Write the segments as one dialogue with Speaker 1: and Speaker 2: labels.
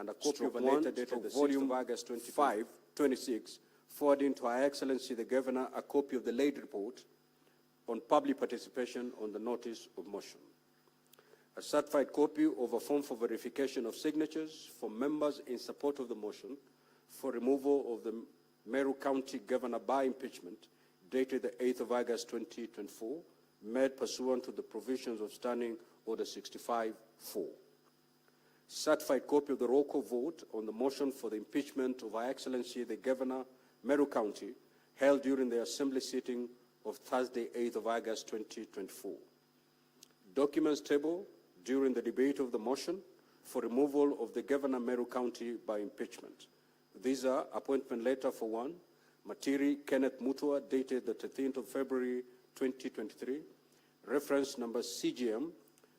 Speaker 1: and a copy of a letter dated the 6th of August 2526, forwarding to Her Excellency the Governor a copy of the late report on public participation on the notice of motion. A certified copy of a form for verification of signatures for members in support of the motion for removal of the Meru County Governor by impeachment, dated the 8th of August 2024, made pursuant to the provisions of Standing Order 65-4. Certified copy of the roll call vote on the motion for the impeachment of Her Excellency the Governor, Meru County, held during the Assembly sitting of Thursday, 8th of August 2024. Documents tabled during the debate of the motion for removal of the Governor, Meru County by impeachment. These are appointment letter for one, Matiri Kenneth Mutua, dated the 13th of February 2023, reference number CGM,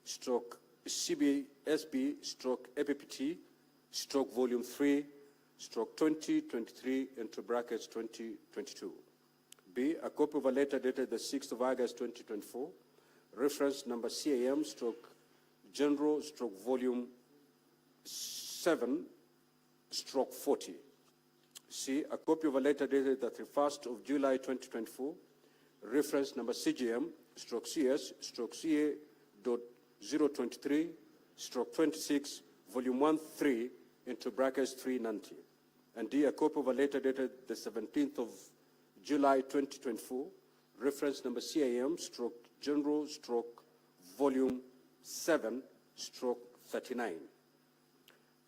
Speaker 1: stroke CBSB, stroke APPT, stroke volume 3, stroke 2023, into brackets 2022. B, a copy of a letter dated the 6th of August 2024, reference number CAM, stroke general, stroke volume 7, stroke 40. C, a copy of a letter dated the 31st of July 2024, reference number CGM, stroke CS, stroke CA dot 023, stroke 26, volume 1-3, into brackets 390. And D, a copy of a letter dated the 17th of July 2024, reference number CIM, stroke general, stroke volume 7, stroke 39.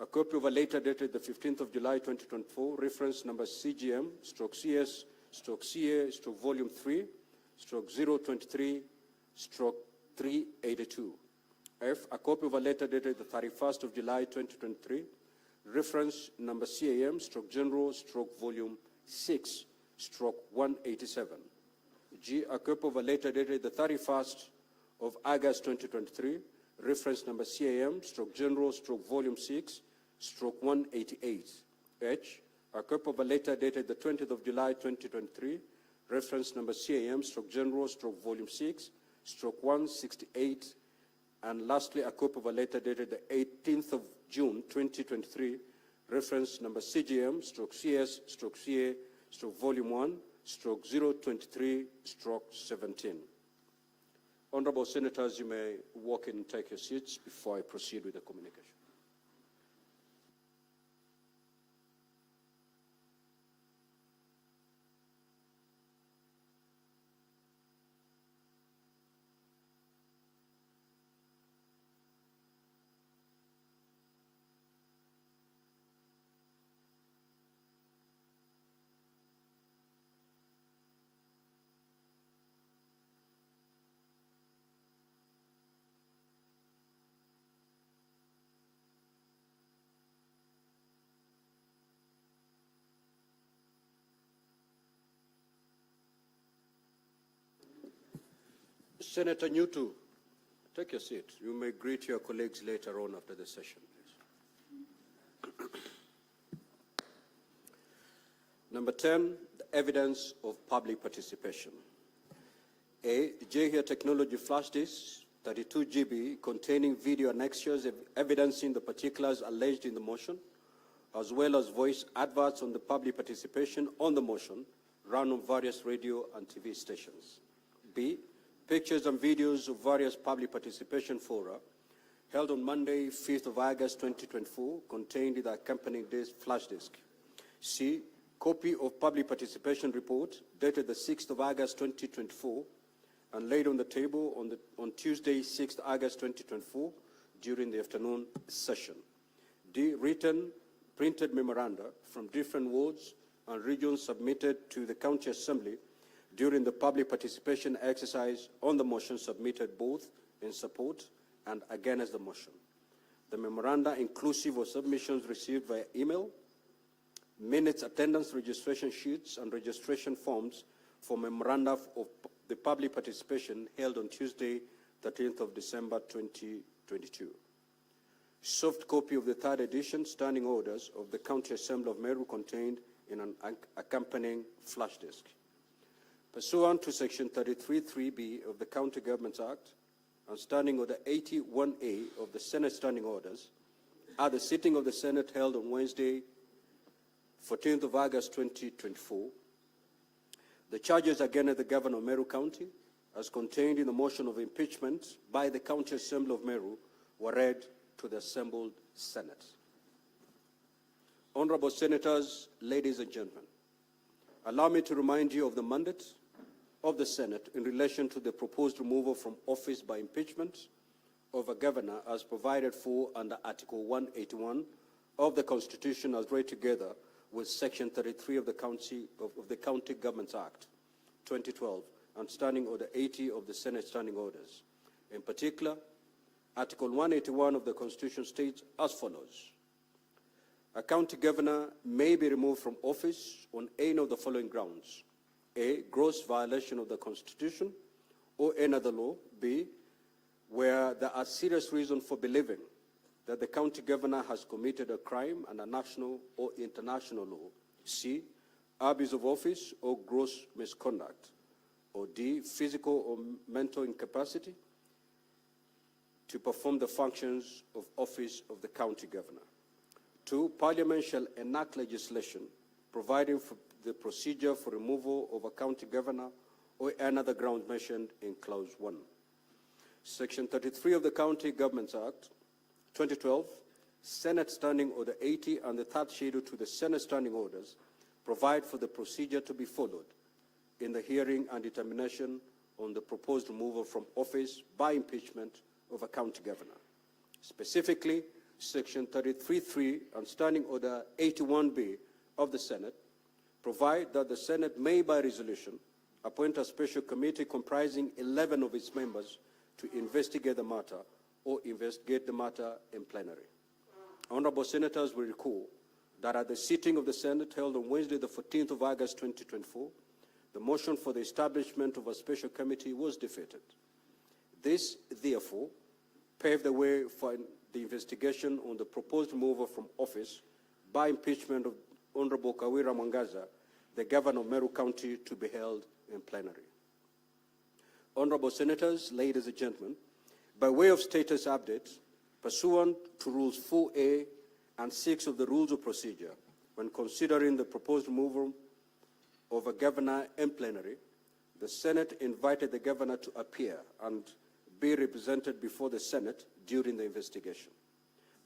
Speaker 1: A copy of a letter dated the 15th of July 2024, reference number CGM, stroke CS, stroke CA, stroke volume 3, stroke 023, stroke 382. F, a copy of a letter dated the 31st of July 2023, reference number CAM, stroke general, stroke volume 6, stroke 187. G, a copy of a letter dated the 31st of August 2023, reference number CAM, stroke general, stroke volume 6, stroke 188. H, a copy of a letter dated the 20th of July 2023, reference number CAM, stroke general, stroke volume 6, stroke 168. And lastly, a copy of a letter dated the 18th of June 2023, reference number CGM, stroke CS, stroke CA, stroke volume 1, stroke 023, stroke 17. Honorable Senators, you may walk in and take your seats before I proceed with the communication. Senator Newton, take your seat. You may greet your colleagues later on after the session, please. Number 10, the evidence of public participation. A, JHER technology flash disk, 32 GB, containing video annexures evidencing the particulars alleged in the motion, as well as voice adverts on the public participation on the motion, run on various radio and TV stations. B, pictures and videos of various public participation fora held on Monday, 5th of August 2024, contained in the accompanying flash disk. C, copy of public participation report dated the 6th of August 2024 and laid on the table on Tuesday, 6th August 2024 during the afternoon session. D, written, printed memoranda from different wards and regions submitted to the County Assembly during the public participation exercise on the motion, submitted both in support and against the motion. The memoranda, inclusive of submissions received via email, minutes, attendance registration sheets, and registration forms for memoranda of the public participation held on Tuesday, 13th of December 2022. Soft copy of the third edition standing orders of the County Assembly of Meru contained in an accompanying flash disk. Pursuant to Section 33(3)(b) of the County Governments Act and Standing Order 81A of the Senate Standing Orders, at the sitting of the Senate held on Wednesday, 14th of August 2024, the charges against the Governor of Meru County, as contained in the motion of impeachment by the County Assembly of Meru, were read to the assembled Senate. Honorable Senators, ladies and gentlemen, allow me to remind you of the mandate of the Senate in relation to the proposed removal from office by impeachment of a governor as provided for under Article 181 of the Constitution as read together with Section 33 of the County Governments Act 2012 and Standing Order 80 of the Senate Standing Orders. In particular, Article 181 of the Constitution states as follows: a county governor may be removed from office on any of the following grounds: A, gross violation of the Constitution or any other law; B, where there are serious reasons for believing that the county governor has committed a crime under national or international law; C, abuse of office or gross misconduct; or D, physical or mental incapacity to perform the functions of office of the county governor. 2, Parliament shall enact legislation providing for the procedure for removal of a county governor or another ground mentioned in Clause 1. Section 33 of the County Governments Act 2012, Senate Standing Order 80 and the third schedule to the Senate Standing Orders provide for the procedure to be followed in the hearing and determination on the proposed removal from office by impeachment of a county governor. Specifically, Section 33(3) and Standing Order 81B of the Senate provide that the Senate may, by resolution, appoint a special committee comprising 11 of its members to investigate the matter or investigate the matter in plenary. Honorable Senators will recall that at the sitting of the Senate held on Wednesday, the 14th of August 2024, the motion for the establishment of a special committee was defeated. This, therefore, paved the way for the investigation on the proposed removal from office by impeachment of Honorable Kawira Mwangaza, the Governor of Meru County, to be held in plenary. Honorable Senators, ladies and gentlemen, by way of status update, pursuant to Rules 4A and 6 of the Rules of Procedure, when considering the proposed removal of a governor in plenary, the Senate invited the governor to appear and be represented before the Senate during the investigation.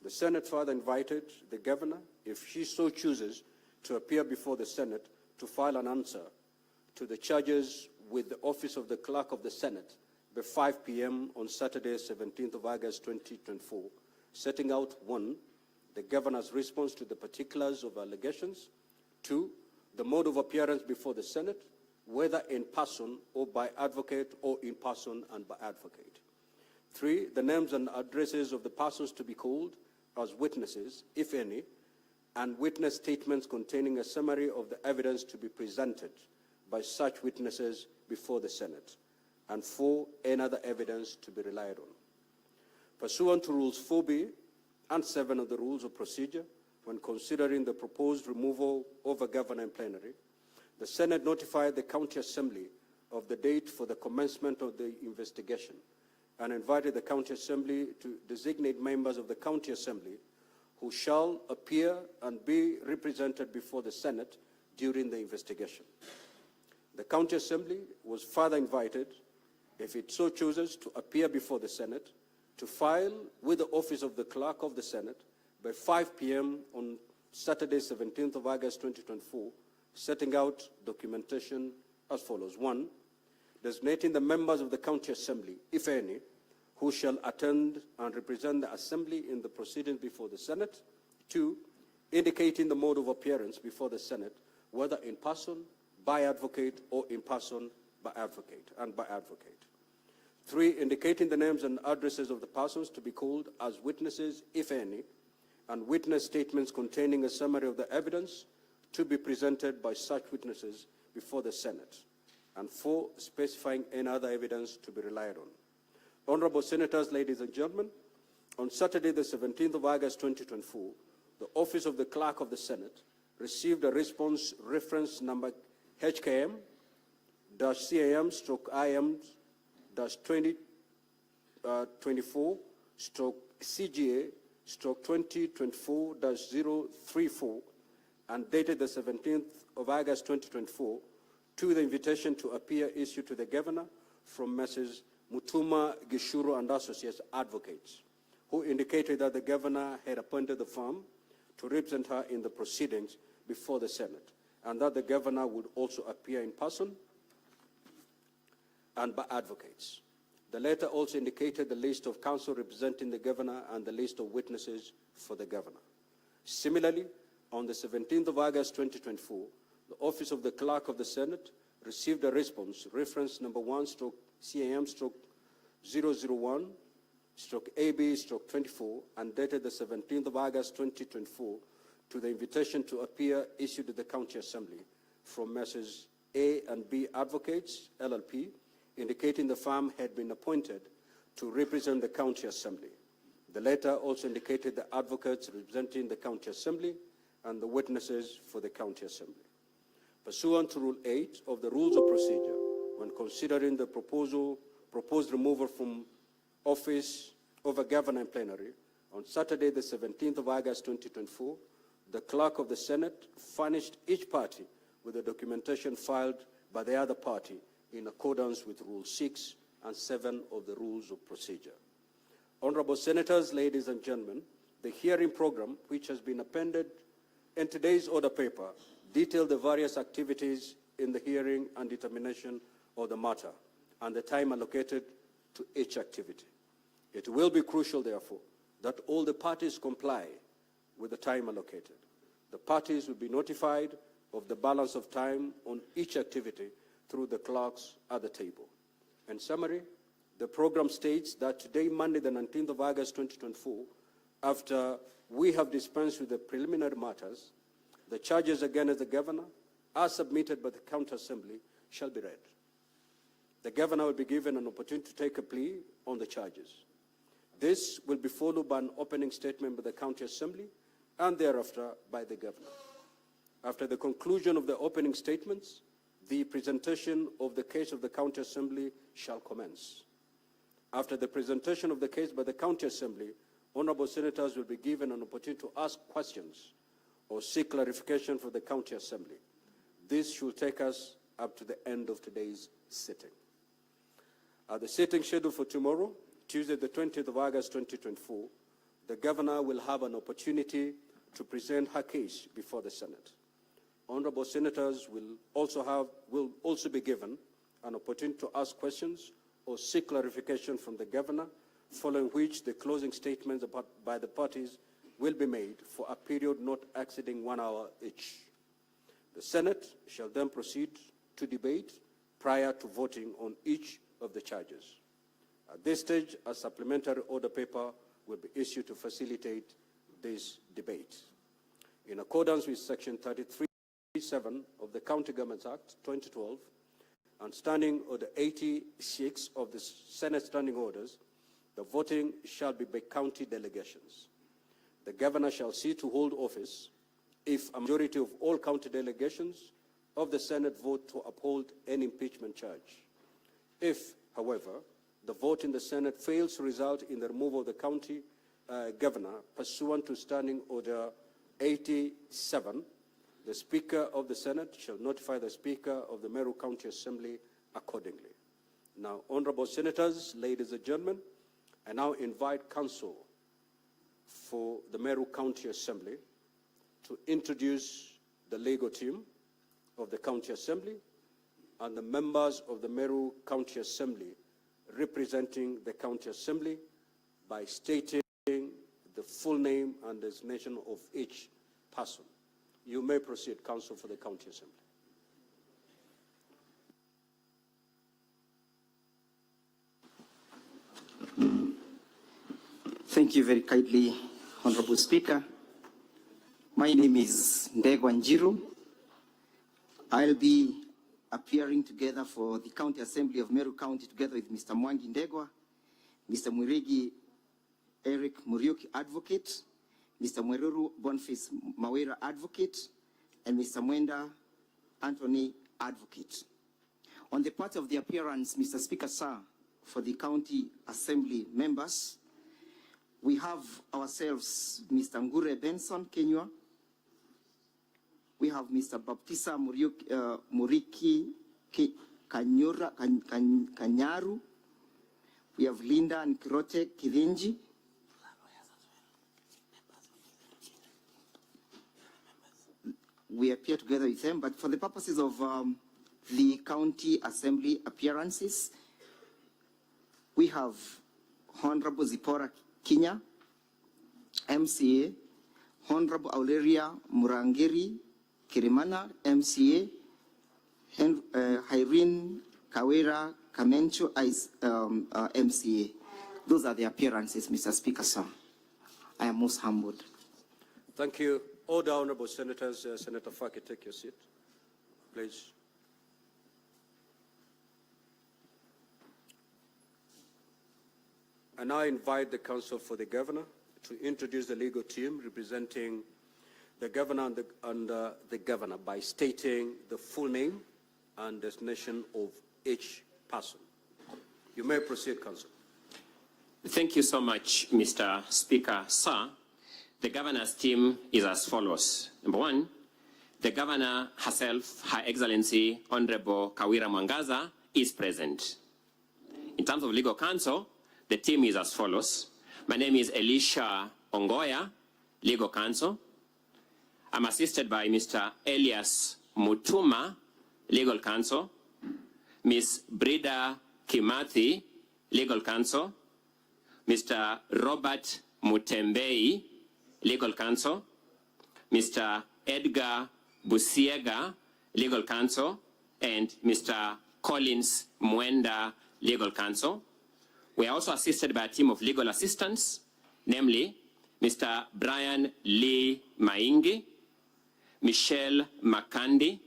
Speaker 1: The Senate further invited the governor, if she so chooses, to appear before the Senate to file an answer to the charges with the Office of the Clerk of the Senate by 5 p.m. on Saturday, 17th of August 2024, setting out 1, the governor's response to the particulars of allegations; 2, the mode of appearance before the Senate, whether in person or by advocate or in person and by advocate; 3, the names and addresses of the persons to be called as witnesses, if any, and witness statements containing a summary of the evidence to be presented by such witnesses before the Senate; and 4, any other evidence to be relied on. Pursuant to Rules 4B and 7 of the Rules of Procedure, when considering the proposed removal of a governor in plenary, the Senate notified the County Assembly of the date for the commencement of the investigation and invited the County Assembly to designate members of the County Assembly who shall appear and be represented before the Senate during the investigation. The County Assembly was further invited, if it so chooses, to appear before the Senate to file with the Office of the Clerk of the Senate by 5 p.m. on Saturday, 17th of August 2024, setting out documentation as follows: 1, designating the members of the County Assembly, if any, who shall attend and represent the Assembly in the proceedings before the Senate; 2, indicating the mode of appearance before the Senate, whether in person, by advocate, or in person, by advocate, and by advocate; 3, indicating the names and addresses of the persons to be called as witnesses, if any, and witness statements containing a summary of the evidence to be presented by such witnesses before the Senate; and 4, specifying any other evidence to be relied on. Honorable Senators, ladies and gentlemen, on Saturday, the 17th of August 2024, the Office of the Clerk of the Senate received a response reference number HKM-CAM-IM-2024-CGA 2024-034 and dated the 17th of August 2024 to the invitation to appear issued to the governor from Messrs. Mutuma Gishuru and Associates Advocates, who indicated that the governor had appointed the firm to represent her in the proceedings before the Senate, and that the governor would also appear in person and by advocates. The letter also indicated the list of counsel representing the governor and the list of witnesses for the governor. Similarly, on the 17th of August 2024, the Office of the Clerk of the Senate received a response, reference number 1/CAM/001/AB/24, and dated the 17th of August 2024 to the invitation to appear issued to the County Assembly from Messrs. A and B Advocates, LLP, indicating the firm had been appointed to represent the County Assembly. The letter also indicated the advocates representing the County Assembly and the witnesses for the County Assembly. Pursuant to Rule 8 of the Rules of Procedure, when considering the proposed removal from office of a governor in plenary, on Saturday, the 17th of August 2024, the Clerk of the Senate furnished each party with the documentation filed by the other party in accordance with Rule 6 and 7 of the Rules of Procedure. Honorable Senators, ladies and gentlemen, the hearing program, which has been appended in today's order paper, detailed the various activities in the hearing and determination of the matter and the time allocated to each activity. It will be crucial, therefore, that all the parties comply with the time allocated. The parties will be notified of the balance of time on each activity through the clerks at the table. In summary, the program states that today, Monday, the 19th of August 2024, after we have dispensed with the preliminary matters, the charges against the governor, as submitted by the County Assembly, shall be read. The governor will be given an opportunity to take a plea on the charges. This will be followed by an opening statement by the County Assembly and thereafter by the governor. After the conclusion of the opening statements, the presentation of the case of the County Assembly shall commence. After the presentation of the case by the County Assembly, honorable senators will be given an opportunity to ask questions or seek clarification from the County Assembly. This should take us up to the end of today's sitting. At the sitting scheduled for tomorrow, Tuesday the 20th of August 2024, the governor will have an opportunity to present her case before the Senate. Honorable senators will also be given an opportunity to ask questions or seek clarification from the governor, following which the closing statements by the parties will be made for a period not exceeding 1 hour each. The Senate shall then proceed to debate prior to voting on each of the charges. At this stage, a supplementary order paper will be issued to facilitate this debate. In accordance with Section 33(7) of the County Governments Act 2012 and Standing Order 86 of the Senate Standing Orders, the voting shall be by county delegations. The governor shall cease to hold office if a majority of all county delegations of the Senate vote to uphold an impeachment charge. If, however, the vote in the Senate fails to result in the removal of the county governor pursuant to Standing Order 87, the Speaker of the Senate shall notify the Speaker of the Meru County Assembly accordingly. Now, honorable senators, ladies and gentlemen, I now invite counsel for the Meru County Assembly to introduce the legal team of the County Assembly and the members of the Meru County Assembly representing the County Assembly by stating the full name and designation of each person. You may proceed, counsel for the County Assembly.
Speaker 2: Thank you very kindly, Honorable Speaker. My name is Ndegwa Njiru. I'll be appearing together for the County Assembly of Meru County together with Mr. Mwangi Ndegwa, Mr. Mwirigi Eric Muriuki Advocate, Mr. Mweruru Boniface Mawira Advocate, and Mr. Mwenda Anthony Advocate. On the part of the appearance, Mr. Speaker, sir, for the County Assembly members, We have ourselves Mr. Ngure Benson, Kenya. We have Mr. Baptista Muriki Kanyaru. We have Linda Nkirote Kirinji. We appear together with them, but for the purposes of the county assembly appearances, we have Honorable Zipporah Kinya, MCA, Honorable Auleria Murangiri Kirimana, MCA, and Irene Kawira Kamencho, MCA. Those are the appearances, Mr. Speaker, sir. I am most humbled.
Speaker 1: Thank you. All the honorable senators, Senator Faki, take your seat, please. I now invite the counsel for the governor to introduce the legal team representing the governor and the governor by stating the full name and destination of each person. You may proceed, counsel.
Speaker 3: Thank you so much, Mr. Speaker. Sir, the governor's team is as follows. Number one, the governor herself, Her Excellency Honorable Kawira Mwangaza, is present. In terms of legal counsel, the team is as follows. My name is Elisha Ongoya, legal counsel. I'm assisted by Mr. Elias Mutuma, legal counsel. Ms. Brida Kimathi, legal counsel. Mr. Robert Mutembei, legal counsel. Mr. Edgar Busiega, legal counsel. And Mr. Collins Mwenda, legal counsel. We are also assisted by a team of legal assistants, namely Mr. Brian Lee Maingi, Michelle Makandi,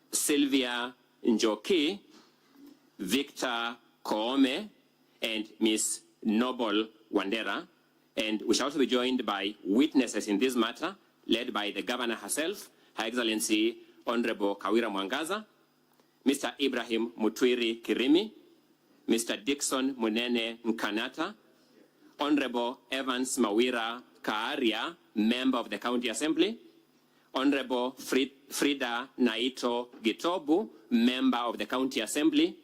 Speaker 3: Sylvia Njoki, Victor Koome, and Ms. Noble Wandera. And we shall also be joined by witnesses in this matter, led by the governor herself, Her Excellency Honorable Kawira Mwangaza, Mr. Ibrahim Mutwiri Kirimi, Mr. Dixon Munene Nkanata, Honorable Evans Mawira Kaaria, member of the County Assembly, Honorable Frida Naito Gitobu, member of the County Assembly,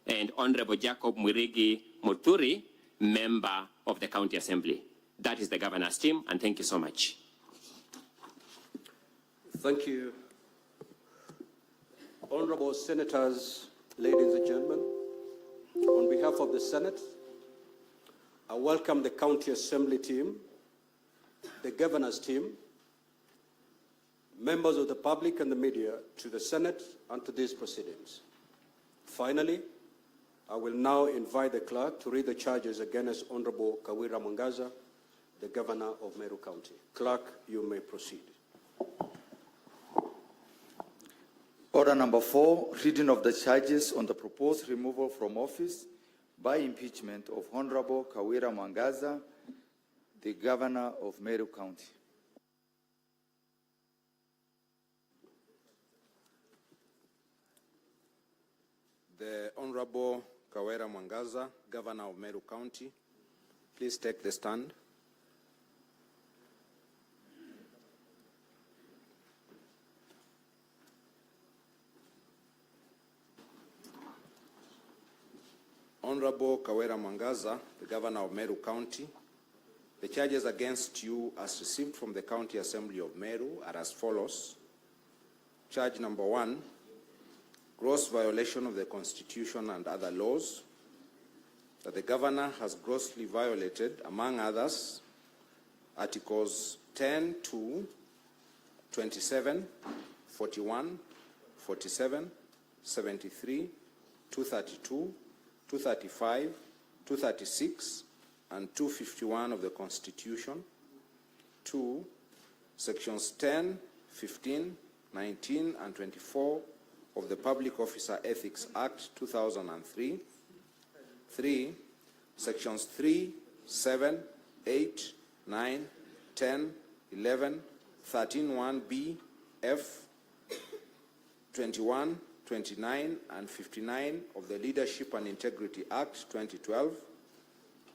Speaker 3: and Honorable Jacob Mwirigi Muturi, member of the County Assembly. That is the governor's team, and thank you so much.
Speaker 1: Thank you. Honorable senators, ladies and gentlemen, on behalf of the Senate, I welcome the County Assembly team, the governor's team, members of the public and the media to the Senate and to these proceedings. Finally, I will now invite the clerk to read the charges against Honorable Kawira Mwangaza, the governor of Meru County. Clerk, you may proceed.
Speaker 4: Order number 4, reading of the charges on the proposed removal from office by impeachment of Honorable Kawira Mwangaza, the governor of Meru County.
Speaker 5: The Honorable Kawira Mwangaza, governor of Meru County, please take the stand. Honorable Kawira Mwangaza, the governor of Meru County, the charges against you as received from the County Assembly of Meru are as follows. Charge number 1, gross violation of the Constitution and other laws, that the governor has grossly violated, among others, Articles 10 to 27, 41, 47, 73, 232, 235, 236, and 251 of the Constitution. 2, Sections 10, 15, 19, and 24 of the Public Officer Ethics Act 2003. 3, Sections 3, 7, 8, 9, 10, 11, 13, 1B, F, 21, 29, and 59 of the Leadership and Integrity Act 2012.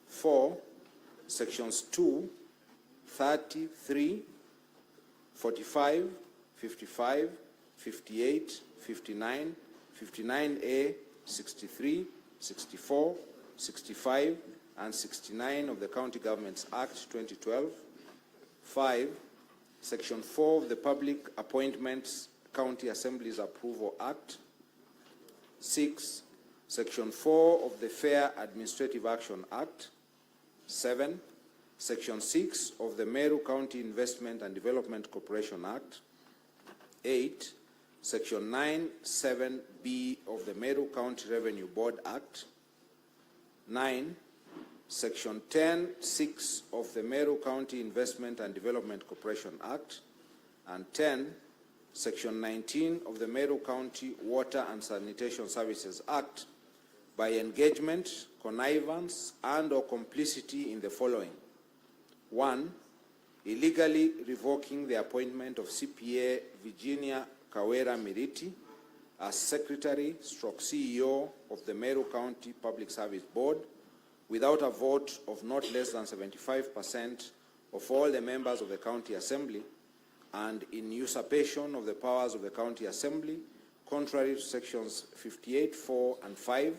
Speaker 5: 4, Sections 2, 33, 45, 55, 58, 59, 59A, 63, 64, 65, and 69 of the County Governments Act 2012. 5. Section 4 of the Public Appointments County Assemblies Approval Act. 6. Section 4 of the Fair Administrative Action Act. 7. Section 6 of the Meru County Investment and Development Corporation Act. 8. Section 9(7)(b) of the Meru County Revenue Board Act. 9. Section 10(6) of the Meru County Investment and Development Corporation Act. And 10. Section 19 of the Meru County Water and Sanitation Services Act by engagement, connivance, and/or complicity in the following. 1. Illegally revoking the appointment of CPA Virginia Kawira Miriti as Secretary/CEO of the Meru County Public Service Board without a vote of not less than 75% of all the members of the County Assembly, and in usurpation of the powers of the County Assembly, contrary to sections 58(4) and 5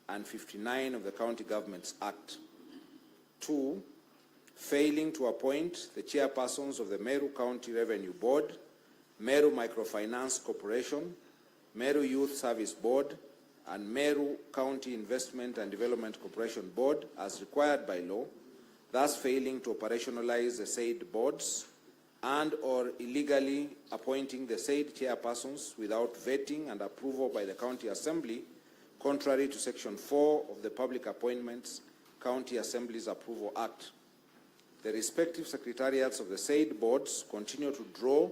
Speaker 5: and 59 of the County Governments Act. 2. Failing to appoint the chairpersons of the Meru County Revenue Board, Meru Microfinance Corporation, Meru Youth Service Board, and Meru County Investment and Development Corporation Board as required by law, thus failing to operationalize the said boards, and/or illegally appointing the said chairpersons without vetting and approval by the County Assembly, contrary to Section 4 of the Public Appointments County Assemblies Approval Act. The respective secretariats of the said boards continue to draw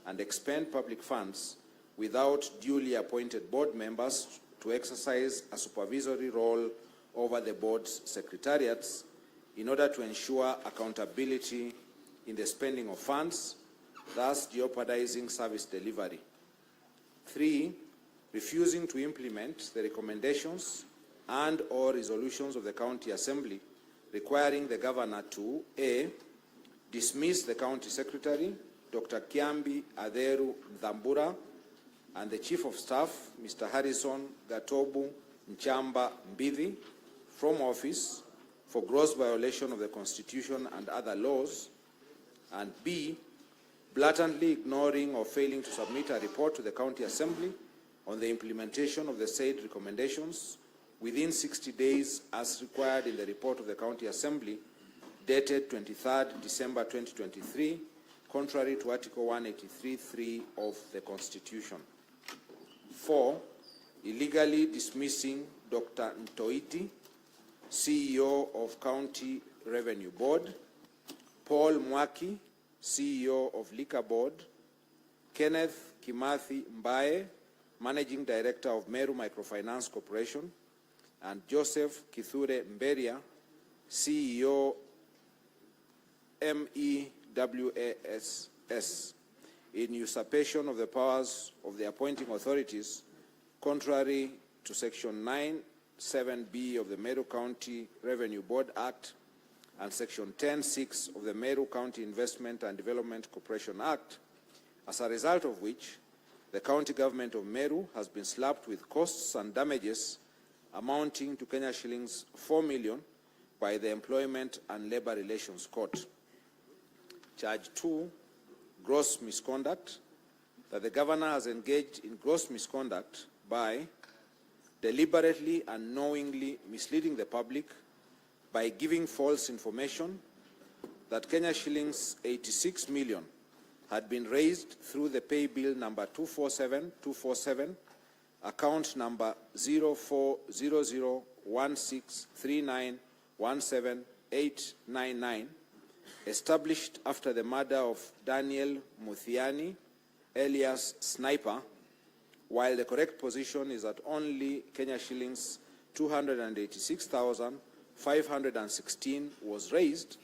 Speaker 5: and expend public funds without duly appointed board members to exercise a supervisory role over the board's secretariats in order to ensure accountability in the spending of funds, thus jeopardizing service delivery. 3. Refusing to implement the recommendations and/or resolutions of the County Assembly requiring the Governor to A. Dismiss the County Secretary, Dr. Kiambi Aderu Ndambura, and the Chief of Staff, Mr. Harrison Gatobu Nchamba Mbidhi, from office for gross violation of the Constitution and other laws, and B. Blatantly ignoring or failing to submit a report to the County Assembly on the implementation of the said recommendations within 60 days as required in the report of the County Assembly dated 23rd December 2023, contrary to Article 183(3) of the Constitution. 4. Illegally dismissing Dr. Ntoiti, CEO of County Revenue Board, Paul Mwaki, CEO of Liquor Board, Kenneth Kimathi Mbae, Managing Director of Meru Microfinance Corporation, and Joseph Kithure Mberia, CEO MEWASS, in usurpation of the powers of the appointing authorities, contrary to Section 9(7)(b) of the Meru County Revenue Board Act and Section 10(6) of the Meru County Investment and Development Corporation Act, as a result of which the County Government of Meru has been slapped with costs and damages amounting to Kenya shillings 4 million by the Employment and Labor Relations Court. Charge 2, gross misconduct, that the Governor has engaged in gross misconduct by deliberately and knowingly misleading the public by giving false information that Kenya shillings 86 million had been raised through the pay bill number 247247, account number 040016391789, established after the murder of Daniel Muthiani, alias Sniper, while the correct position is that only Kenya shillings 286,516 was raised,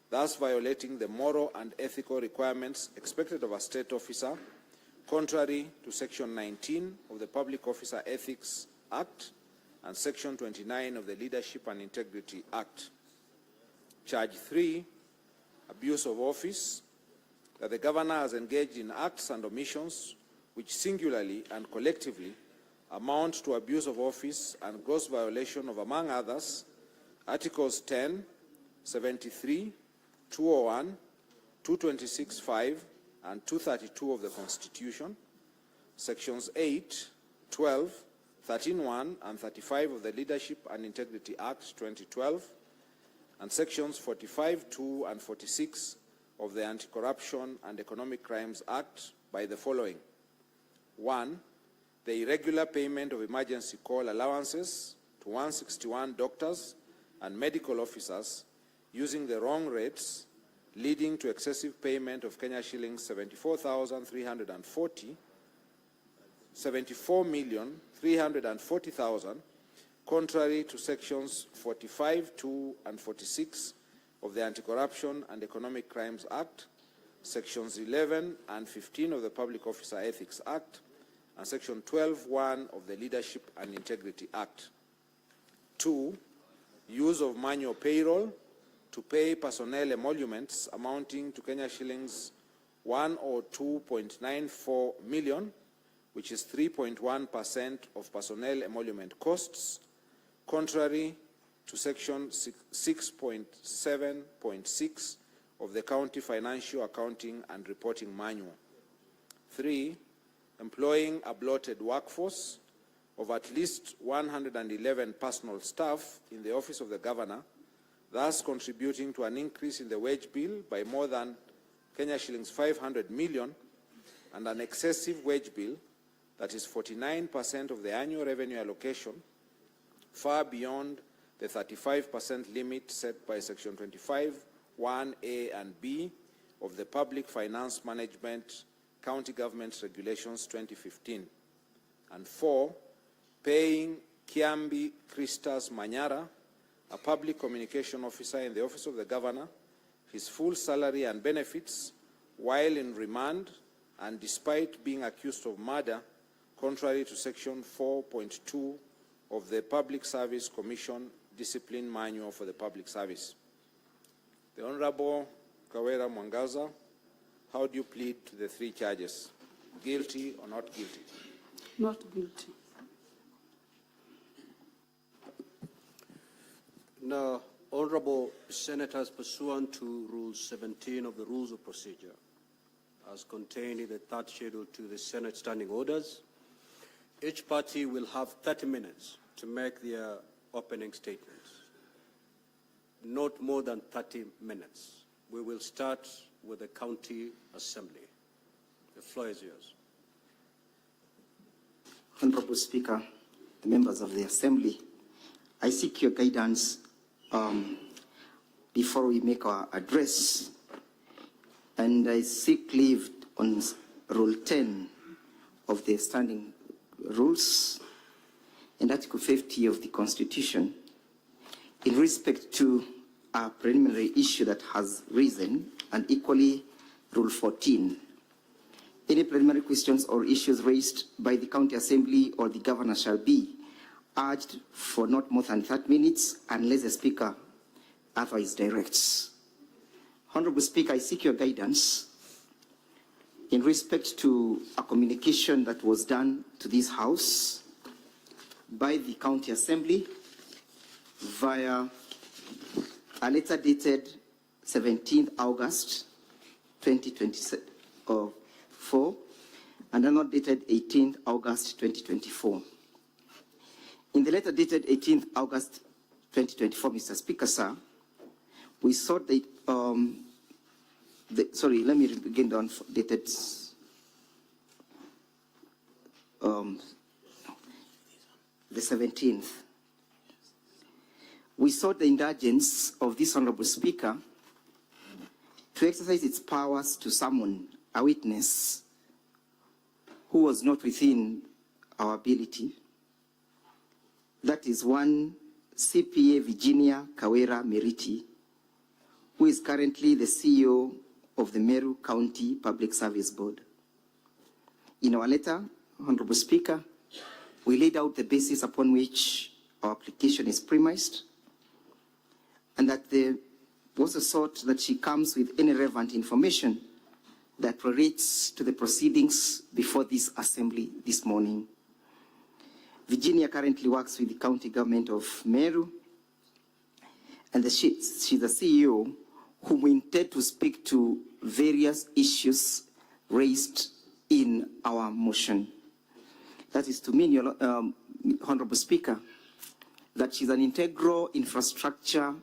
Speaker 5: thus violating the moral and ethical requirements expected of a state officer, contrary to Section 19 of the Public Officer Ethics Act and Section 29 of the Leadership and Integrity Act. Charge 3, abuse of office, that the governor has engaged in acts and omissions which singularly and collectively amount to abuse of office and gross violation of, among others, Articles 10, 73, 201, 226(5), and 232 of the Constitution, Sections 8, 12, 13(1), and 35 of the Leadership and Integrity Act 2012, and Sections 45(2) and 46 of the Anti-Corruption and Economic Crimes Act by the following. 1, the irregular payment of emergency call allowances to 161 doctors and medical officers using the wrong rates, leading to excessive payment of Kenya shillings 74,340,000, contrary to sections 45(2) and 46 of the Anti-Corruption and Economic Crimes Act, sections 11 and 15 of the Public Officer Ethics Act, and section 12(1) of the Leadership and Integrity Act. 2, use of manual payroll to pay personnel emoluments amounting to Kenya shillings 102.94 million, which is 3.1% of personnel emolument costs, contrary to section 6.7.6 of the County Financial Accounting and Reporting Manual. 3, employing a bloated workforce of at least 111 personal staff in the office of the governor, thus contributing to an increase in the wage bill by more than Kenya shillings 500 million and an excessive wage bill that is 49% of the annual revenue allocation, far beyond the 35% limit set by section 25(1)(a) and (b) of the Public Finance Management County Government Regulations 2015. And 4, paying Kiambi Christas Manyara, a public communication officer in the office of the governor, his full salary and benefits while in remand and despite being accused of murder, contrary to section 4.2 of the Public Service Commission Discipline Manual for the Public Service. The Honorable Kawira Mwangaza, how do you plead to the 3 charges? Guilty or not guilty?
Speaker 6: Not guilty.
Speaker 1: Now, honorable senators, pursuant to Rule 17 of the Rules of Procedure, as contained in the 3rd schedule to the Senate Standing Orders, each party will have 30 minutes to make their opening statements. Not more than 30 minutes. We will start with the County Assembly. The floor is yours.
Speaker 2: Honorable Speaker, the members of the Assembly, I seek your guidance before we make our address, and I seek leave on Rule 10 of the Standing Rules and Article 50 of the Constitution in respect to a preliminary issue that has risen, and equally Rule 14. Any preliminary questions or issues raised by the County Assembly or the Governor shall be urged for not more than 30 minutes unless the Speaker otherwise directs. Honorable Speaker, I seek your guidance in respect to a communication that was done to this House by the County Assembly via a letter dated 17th August 2024 and another dated 18th August 2024. In the letter dated 18th August 2024, Mr. Speaker, sir, we sought the, sorry, let me begin down dated the 17th. We sought the indulgence of this Honorable Speaker to exercise its powers to summon a witness who was not within our ability. That is one CPA Virginia Kawira Meriti, who is currently the CEO of the Meru County Public Service Board. In our letter, Honorable Speaker, we laid out the basis upon which our application is premised, and that the We also sought that she comes with any relevant information that relates to the proceedings before this assembly this morning. Virginia currently works with the county government of Meru, and she's the CEO whom we intend to speak to various issues raised in our motion. That is to mean, Honorable Speaker, that she's an integral infrastructure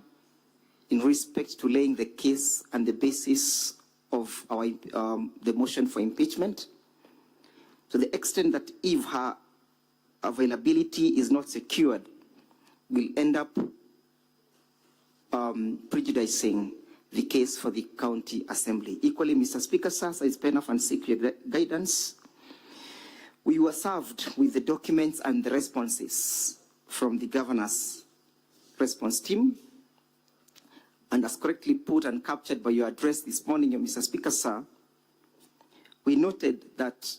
Speaker 2: in respect to laying the case and the basis of our the motion for impeachment, to the extent that if her availability is not secured, will end up prejudicing the case for the county assembly. Equally, Mr. Speaker, sir, I spend off and seek your guidance. We were served with the documents and the responses from the governor's response team, and as correctly put and captured by your address this morning, Mr. Speaker, sir, we noted that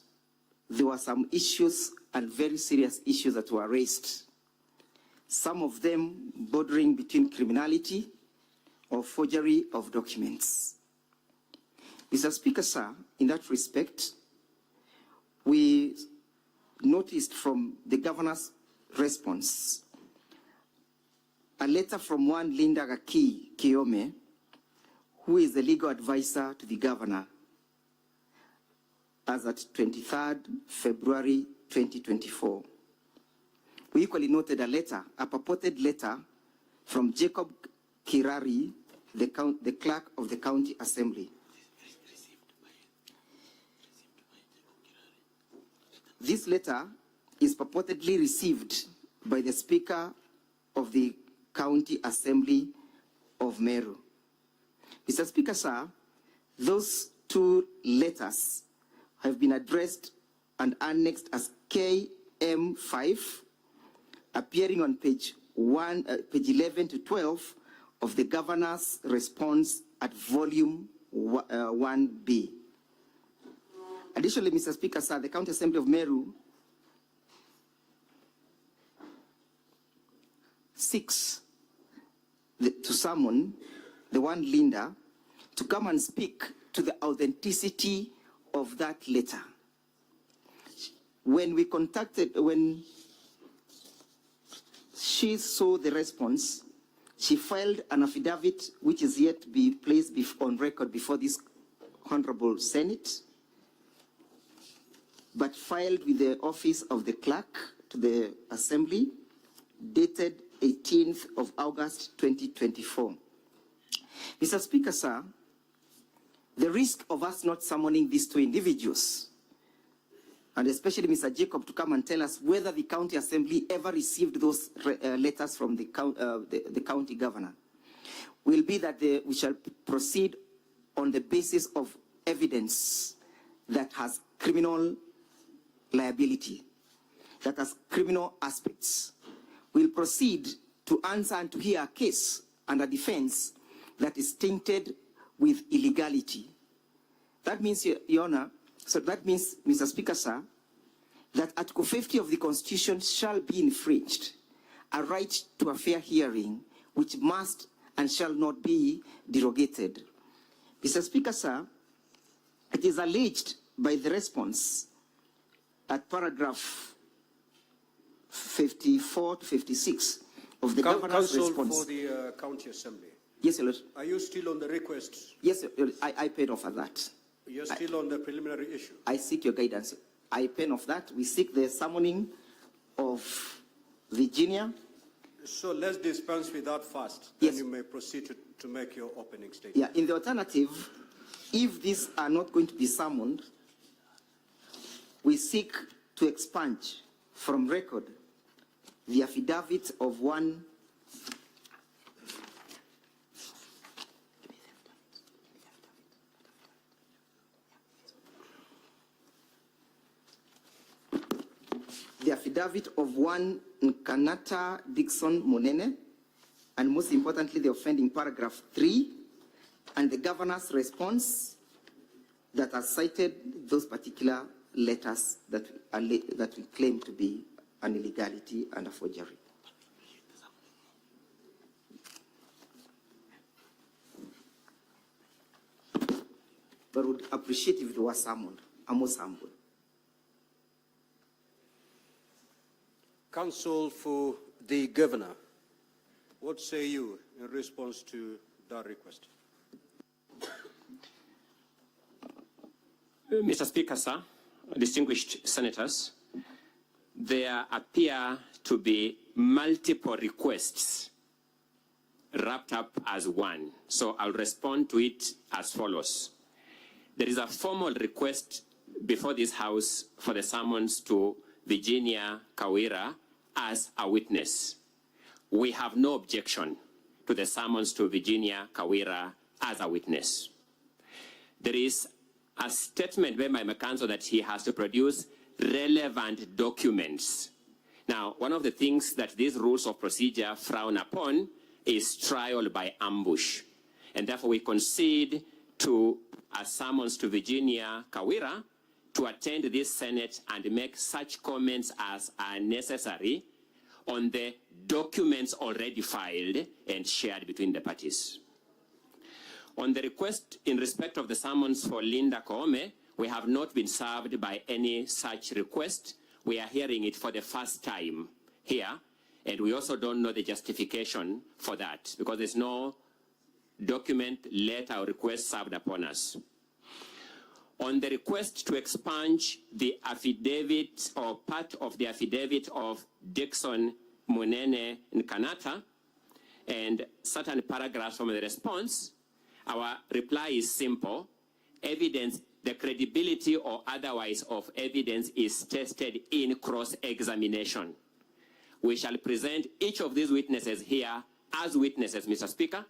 Speaker 2: there were some issues and very serious issues that were raised, some of them bordering between criminality or forgery of documents. Mr. Speaker, sir, in that respect, we noticed from the governor's response a letter from one Linda Gaki Kiome, who is the legal advisor to the governor, as at 23rd February 2024. We equally noted a purported letter from Jacob Kirari, the clerk of the county assembly. This letter is purportedly received by the Speaker of the County Assembly of Meru. Mr. Speaker, sir, those two letters have been addressed and annexed as KM5, appearing on page 11 to 12 of the governor's response at volume 1B. Additionally, Mr. Speaker, sir, the County Assembly of Meru seeks to summon the one Linda to come and speak to the authenticity of that letter. When she saw the response, she filed an affidavit which is yet to be placed on record before this Honorable Senate, but filed with the office of the clerk to the Assembly, dated 18th of August 2024. Mr. Speaker, sir, the risk of us not summoning these two individuals, and especially Mr. Jacob, to come and tell us whether the county assembly ever received those letters from the county governor, will be that we shall proceed on the basis of evidence that has criminal liability, that has criminal aspects. We'll proceed to answer and to hear a case and a defense that is tainted with illegality. That means, Your Honor, so that means, Mr. Speaker, sir, that Article 50 of the Constitution shall be infringed, a right to a fair hearing, which must and shall not be derogated. Mr. Speaker, sir, it is alleged by the response at paragraph 54 to 56 of the governor's response.
Speaker 1: Counsel for the County Assembly.
Speaker 2: Yes, Your Lord.
Speaker 1: Are you still on the request?
Speaker 2: Yes, Your Lord. I paid off of that.
Speaker 1: You're still on the preliminary issue?
Speaker 2: I seek your guidance. I pen off that. We seek the summoning of Virginia.
Speaker 1: So let's dispense with that first.
Speaker 2: Yes.
Speaker 1: Then you may proceed to make your opening statement.
Speaker 2: Yeah, in the alternative, if these are not going to be summoned, we seek to expunge from record the affidavit of one Nkanata Dixon Monene, and most importantly, the offending paragraph 3, and the governor's response that has cited those particular letters that we claim to be an illegality and a forgery. but would appreciate if it was summoned. I'm more summoned.
Speaker 1: Counsel for the Governor, what say you in response to that request?
Speaker 3: Mr. Speaker, sir, distinguished senators, there appear to be multiple requests wrapped up as one. So I'll respond to it as follows. There is a formal request before this House for the summons to Virginia Kawira as a witness. We have no objection to the summons to Virginia Kawira as a witness. There is a statement made by my counsel that he has to produce relevant documents. Now, one of the things that these rules of procedure frown upon is trial by ambush. And therefore, we concede to a summons to Virginia Kawira to attend this Senate and make such comments as are necessary on the documents already filed and shared between the parties. On the request in respect of the summons for Linda Koome, we have not been served by any such request. We are hearing it for the first time here, and we also don't know the justification for that because there's no document, letter, or request served upon us. On the request to expunge the affidavit or part of the affidavit of Dixon Munene Nkanata and certain paragraphs from the response, our reply is simple. Evidence, the credibility or otherwise of evidence is tested in cross-examination. We shall present each of these witnesses here as witnesses, Mr. Speaker,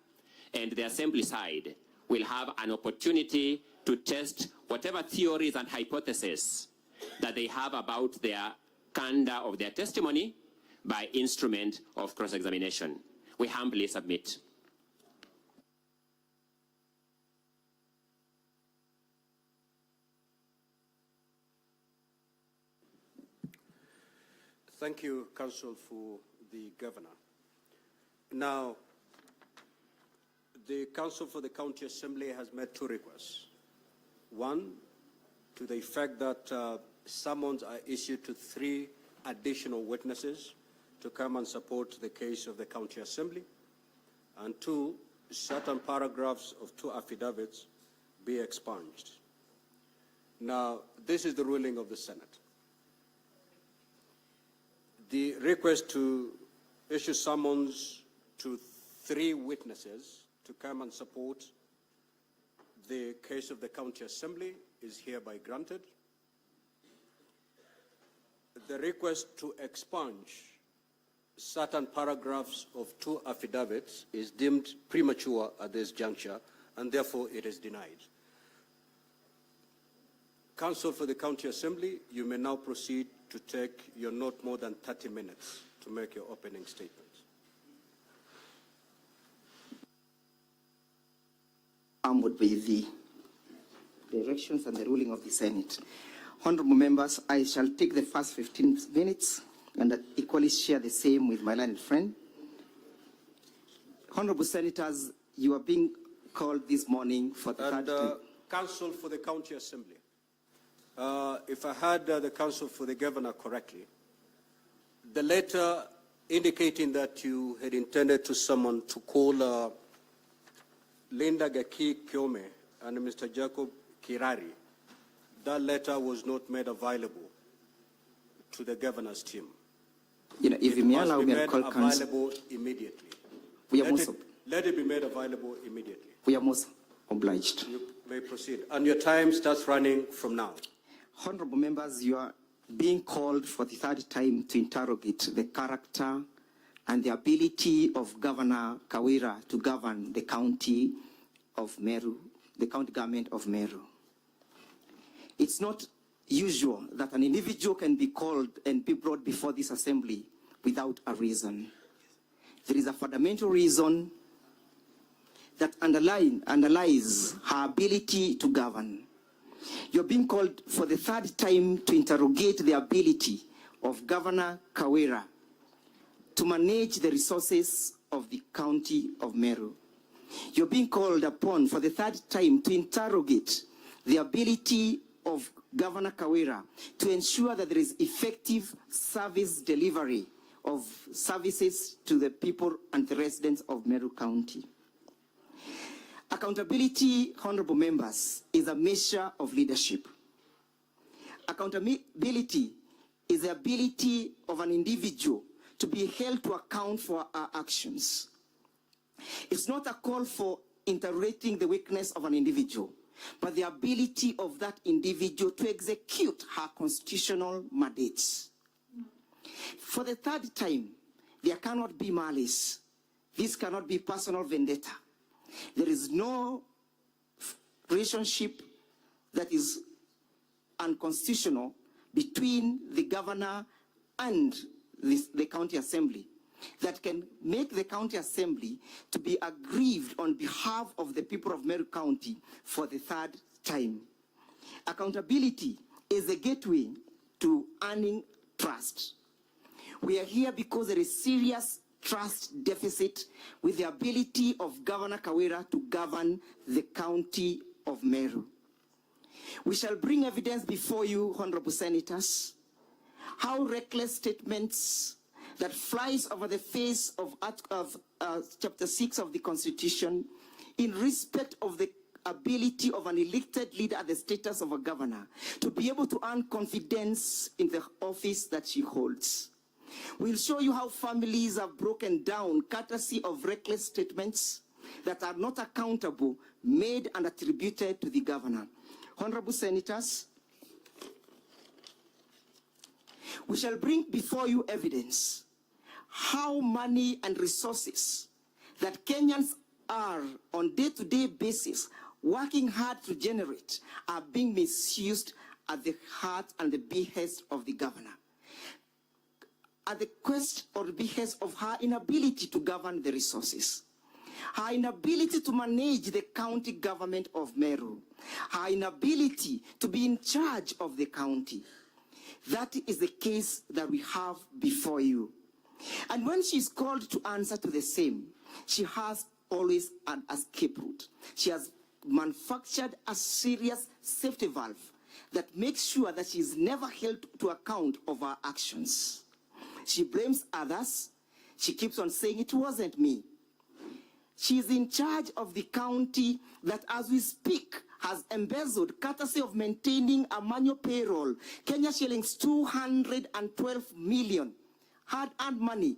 Speaker 3: and the Assembly side will have an opportunity to test whatever theories and hypotheses that they have about their candor of their testimony by instrument of cross-examination. We humbly submit.
Speaker 1: Thank you, Counsel for the Governor. Now, the Counsel for the County Assembly has made two requests. One, to the effect that summons are issued to 3 additional witnesses to come and support the case of the County Assembly. And 2, certain paragraphs of 2 affidavits be expunged. Now, this is the ruling of the Senate. The request to issue summons to 3 witnesses to come and support the case of the County Assembly is hereby granted. The request to expunge certain paragraphs of 2 affidavits is deemed premature at this juncture, and therefore it is denied. Counsel for the County Assembly, you may now proceed to take your not more than 30 minutes to make your opening statement.
Speaker 2: With the directions and the ruling of the Senate. Honorable members, I shall take the first 15 minutes and equally share the same with my learned friend. Honorable Senators, you are being called this morning for the third time.
Speaker 1: Counsel for the County Assembly. If I heard the Counsel for the Governor correctly, the letter indicating that you had intended to summon to call Linda Gaki Koome and Mr. Jacob Kirari, that letter was not made available to the Governor's team.
Speaker 2: You know, if you may allow me to call counsel.
Speaker 1: Available immediately. Let it be made available immediately.
Speaker 2: We are most obliged.
Speaker 1: You may proceed. And your time starts running from now.
Speaker 2: Honorable members, you are being called for the third time to interrogate the character and the ability of Governor Kawira to govern the county of Meru, the county government of Meru. It's not usual that an individual can be called and be brought before this assembly without a reason. There is a fundamental reason that underlies her ability to govern. You're being called for the third time to interrogate the ability of Governor Kawira to manage the resources of the county of Meru. You're being called upon for the third time to interrogate the ability of Governor Kawira to ensure that there is effective service delivery of services to the people and the residents of Meru County. Accountability, honorable members, is a measure of leadership. Accountability is the ability of an individual to be held to account for our actions. It's not a call for interrogating the weakness of an individual, but the ability of that individual to execute her constitutional mandates. For the third time, there cannot be malice. This cannot be personal vendetta. There is no relationship that is unconstitutional between the governor and the county assembly that can make the county assembly to be aggrieved on behalf of the people of Meru County for the third time. Accountability is a gateway to earning trust. We are here because there is serious trust deficit with the ability of Governor Kawira to govern the county of Meru. We shall bring evidence before you, honorable senators, how reckless statements that flies over the face of Chapter 6 of the Constitution in respect of the ability of an elected leader at the status of a governor to be able to earn confidence in the office that she holds. We'll show you how families are broken down courtesy of reckless statements that are not accountable, made and attributed to the governor. Honorable senators, we shall bring before you evidence how money and resources that Kenyans are on day-to-day basis working hard to generate are being misused at the heart and the behest of the governor, at the quest or behest of her inability to govern the resources, her inability to manage the county government of Meru, her inability to be in charge of the county. That is the case that we have before you. And when she's called to answer to the same, she has always an escape route. She has manufactured a serious safety valve that makes sure that she is never held to account of her actions. She blames others. She keeps on saying, it wasn't me. She is in charge of the county that, as we speak, has embezzled, courtesy of maintaining a manual payroll, Kenya shillings 212 million, hard-earned money,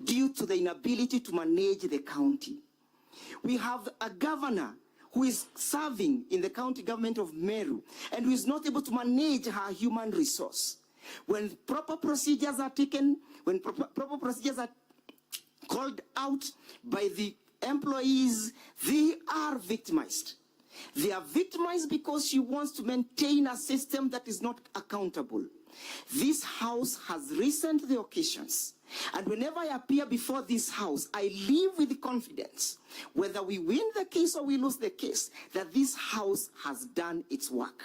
Speaker 2: due to the inability to manage the county. We have a governor who is serving in the county government of Meru and who is not able to manage her human resource. When proper procedures are taken, when proper procedures are called out by the employees, they are victimized. They are victimized because she wants to maintain a system that is not accountable. This house has risen to the occasions, and whenever I appear before this house, I live with the confidence, whether we win the case or we lose the case, that this house has done its work.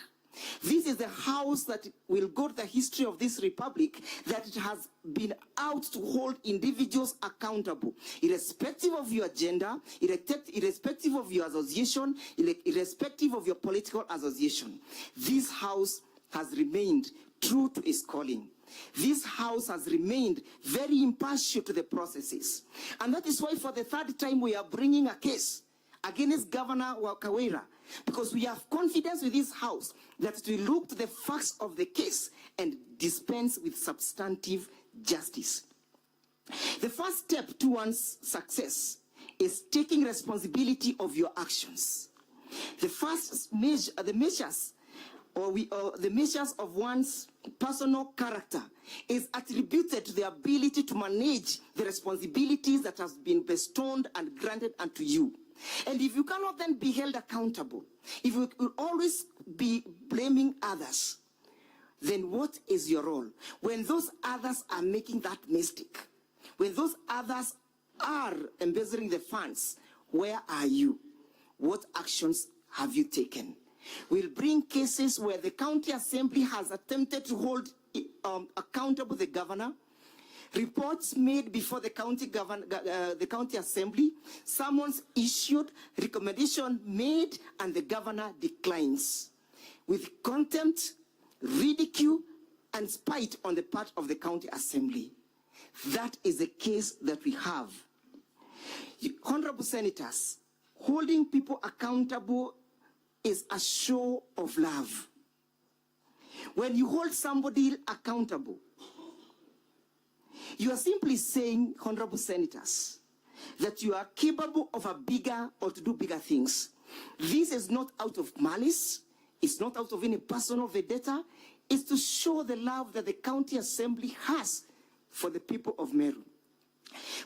Speaker 2: This is the house that will go to the history of this republic, that it has been out to hold individuals accountable, irrespective of your gender, irrespective of your association, irrespective of your political association. This house has remained true to its calling. This house has remained very impartial to the processes. And that is why for the third time we are bringing a case against Governor Kawira, because we have confidence with this house that it will look to the facts of the case and dispense with substantive justice. The first step towards success is taking responsibility of your actions. The first measure, the measures of one's personal character is attributed to the ability to manage the responsibilities that has been bestowed and granted unto you. And if you cannot then be held accountable, if you will always be blaming others, then what is your role? When those others are making that mistake, when those others are embezzling the funds, where are you? What actions have you taken? We'll bring cases where the county assembly has attempted to hold accountable the governor, reports made before the county assembly, summons issued, recommendation made, and the governor declines. with contempt, ridicule, and spite on the part of the county assembly. That is the case that we have. Honorable senators, holding people accountable is a show of love. When you hold somebody accountable, you are simply saying, honorable senators, that you are capable of a bigger or to do bigger things. This is not out of malice. It's not out of any personal vendetta. It's to show the love that the county assembly has for the people of Meru.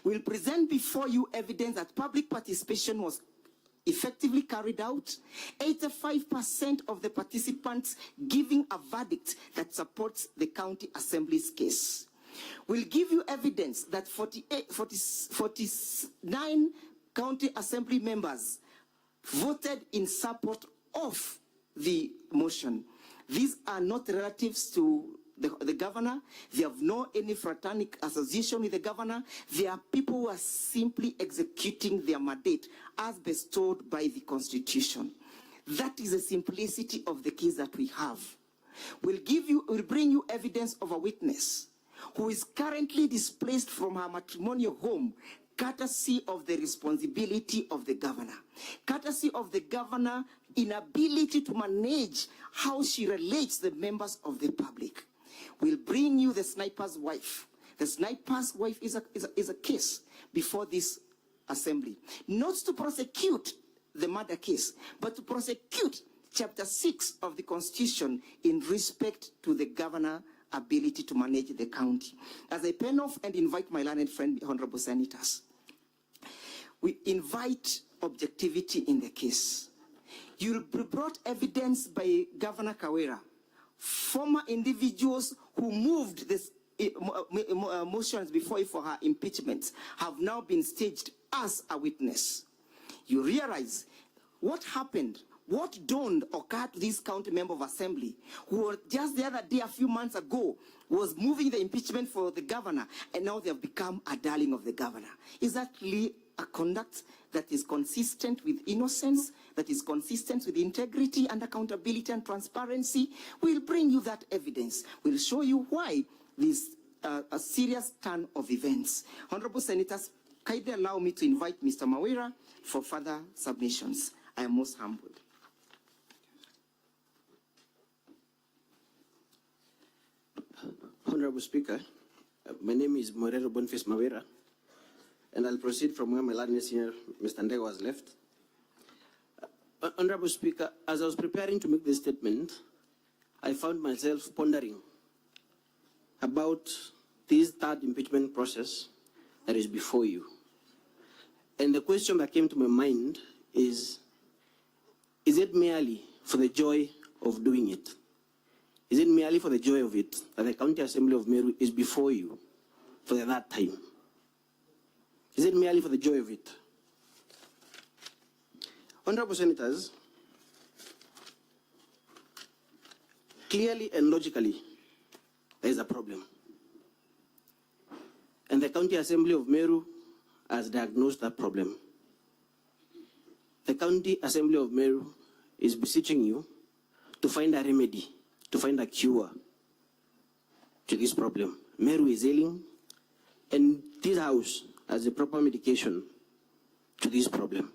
Speaker 2: We'll present before you evidence that public participation was effectively carried out. 85% of the participants giving a verdict that supports the county assembly's case. We'll give you evidence that 49 county assembly members voted in support of the motion. These are not relatives to the governor. They have no any fraternal association with the governor. They are people who are simply executing their mandate as bestowed by the Constitution. That is the simplicity of the case that we have. We'll bring you evidence of a witness who is currently displaced from her matrimonial home, courtesy of the responsibility of the governor, courtesy of the governor inability to manage how she relates the members of the public. We'll bring you the sniper's wife. The sniper's wife is a case before this assembly, not to prosecute the murder case, but to prosecute chapter 6 of the Constitution in respect to the governor ability to manage the county. As I pen off and invite my learned friend, honorable senators, we invite objectivity in the case. You'll be brought evidence by Governor Kawira, former individuals who moved this motions before you for her impeachment have now been staged as a witness. You realize what happened. What dawned occurred to this county member of assembly who just the other day, a few months ago, was moving the impeachment for the governor, and now they have become a darling of the governor. Is that really a conduct that is consistent with innocence, that is consistent with integrity and accountability and transparency? We'll bring you that evidence. We'll show you why this a serious turn of events. Honorable senators, kindly allow me to invite Mr. Kawira for further submissions. I am most humbled.
Speaker 7: Honorable Speaker, my name is Morero Boniface Kawira, and I'll proceed from where my learned senior, Mr. Ndego, was left. Honorable Speaker, as I was preparing to make this statement, I found myself pondering about this third impeachment process that is before you. And the question that came to my mind is it merely for the joy of doing it? Is it merely for the joy of it that the County Assembly of Meru is before you for the third time? Is it merely for the joy of it? Honorable Senators, clearly and logically, there is a problem. And the County Assembly of Meru has diagnosed that problem. The County Assembly of Meru is beseeching you to find a remedy, to find a cure to this problem. Meru is ailing, and this house has the proper medication to this problem.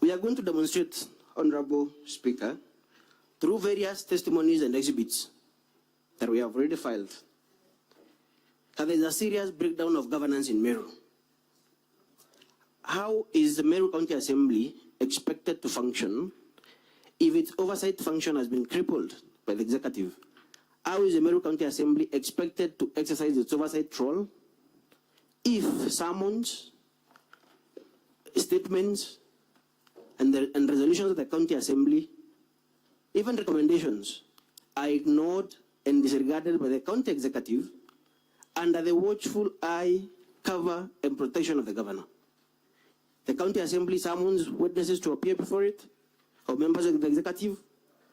Speaker 7: We are going to demonstrate, Honorable Speaker, through various testimonies and exhibits that we have already filed, that there is a serious breakdown of governance in Meru. How is the Meru County Assembly expected to function if its oversight function has been crippled by the executive? How is the Meru County Assembly expected to exercise its oversight role if summons, statements, and resolutions of the County Assembly, even recommendations, are ignored and disregarded by the County Executive under the watchful eye, cover, and protection of the Governor? The County Assembly summons witnesses to appear before it, or members of the Executive.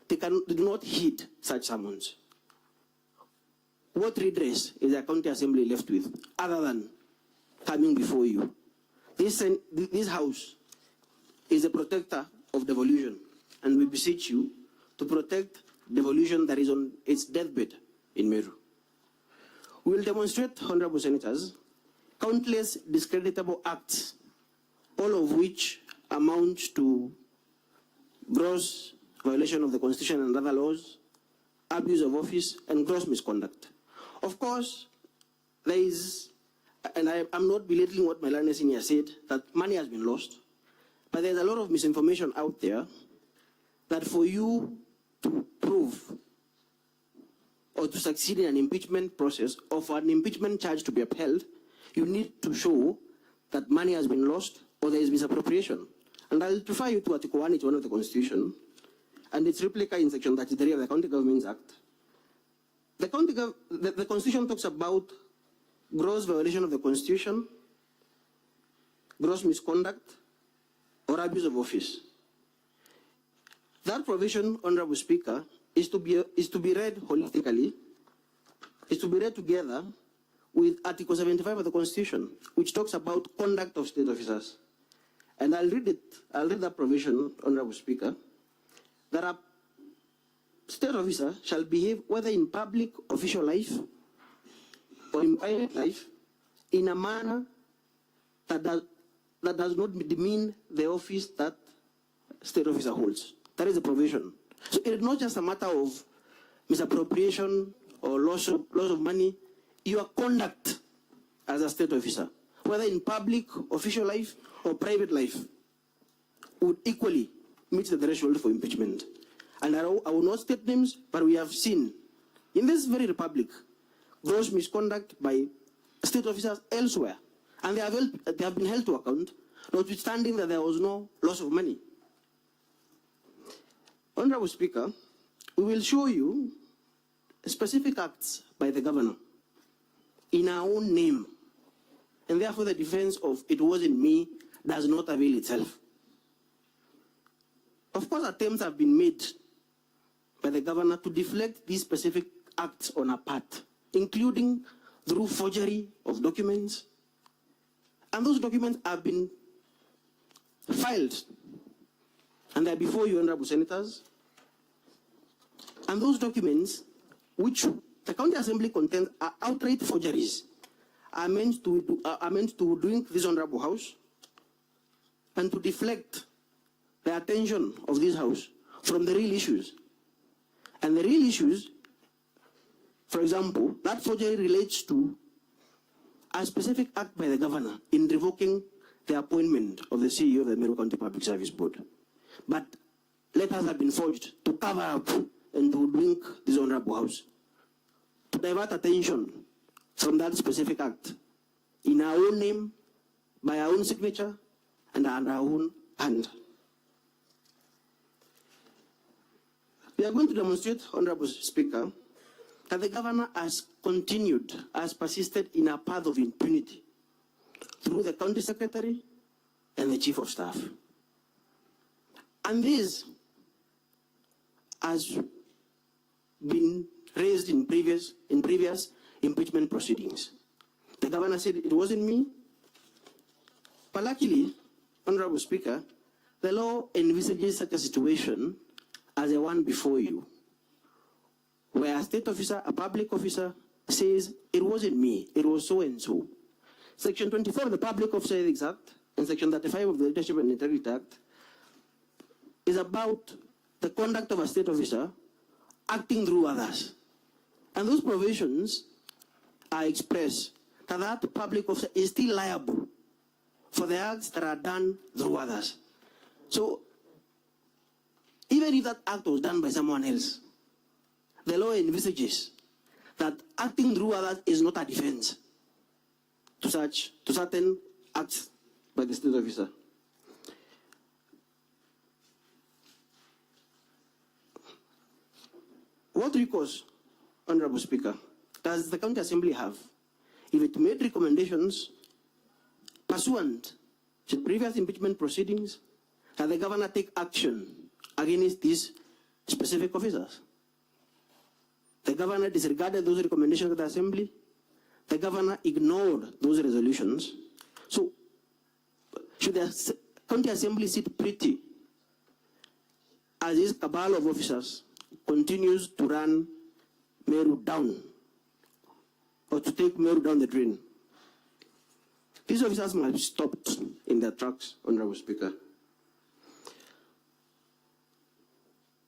Speaker 7: They do not heed such summons. What redress is the County Assembly left with, other than coming before you? This House is a protector of devolution. and we beseech you to protect devolution that is on its deathbed in Meru. We will demonstrate, honorable senators, countless discreditable acts, all of which amount to gross violation of the Constitution and other laws, abuse of office, and gross misconduct. Of course, there is, and I'm not belittling what my learned senior said, that money has been lost, but there's a lot of misinformation out there that for you to prove or to succeed in an impeachment process or for an impeachment charge to be upheld, you need to show that money has been lost or there is misappropriation. And I'll refer you to Article 181 of the Constitution and its replica in Section 33 of the County Governments Act. The Constitution talks about gross violation of the Constitution, gross misconduct, or abuse of office. That provision, Honorable Speaker, is to be read holistically, is to be read together with Article 75 of the Constitution, which talks about conduct of state officers. And I'll read that provision, Honorable Speaker, that a state officer shall behave whether in public official life or in private life in a manner that does not demean the office that state officer holds. That is the provision. So it's not just a matter of misappropriation or loss of money. Your conduct as a state officer, whether in public, official life, or private life, would equally meet the threshold for impeachment. And I will not state names, but we have seen in this very republic gross misconduct by state officers elsewhere. And they have been held to account, notwithstanding that there was no loss of money. Honorable Speaker, we will show you specific acts by the governor in our own name. And therefore the defense of "it wasn't me" does not avail itself. Of course, attempts have been made by the governor to deflect these specific acts on a part, including through forgery of documents. And those documents have been filed, and they're before you, Honorable Senators. And those documents, which the County Assembly contends are outright forgeries, are meant to drink this Honorable House and to deflect the attention of this House from the real issues. And the real issues, for example, that forgery relates to a specific act by the governor in revoking the appointment of the CEO of the Meru County Public Service Board. But letters have been forged to cover up and to drink this Honorable House, to divert attention from that specific act in our own name, by our own signature, and under our own hand. We are going to demonstrate, Honorable Speaker, that the governor has persisted in a path of impunity through the county secretary and the chief of staff. And this has been raised in previous impeachment proceedings. The governor said it wasn't me. But luckily, Honorable Speaker, the law envisages such a situation as the one before you, where a state officer, a public officer, says it wasn't me, it was so and so. Section 24 of the Public Officer Ethics Act and Section 35 of the Leadership and Integrity Act is about the conduct of a state officer acting through others. And those provisions are expressed that public officer is still liable for the acts that are done through others. So, even if that act was done by someone else, the law envisages that acting through others is not a defense to certain acts by the state officer. What recourse, Honorable Speaker, does the County Assembly have if it made recommendations pursuant to previous impeachment proceedings that the governor take action against these specific officers? The governor disregarded those recommendations of the Assembly. The governor ignored those resolutions. So, should the County Assembly sit pretty as this cabal of officers continues to run Meru down, or to take Meru down the drain. These officers must be stopped in their tracks, Honorable Speaker.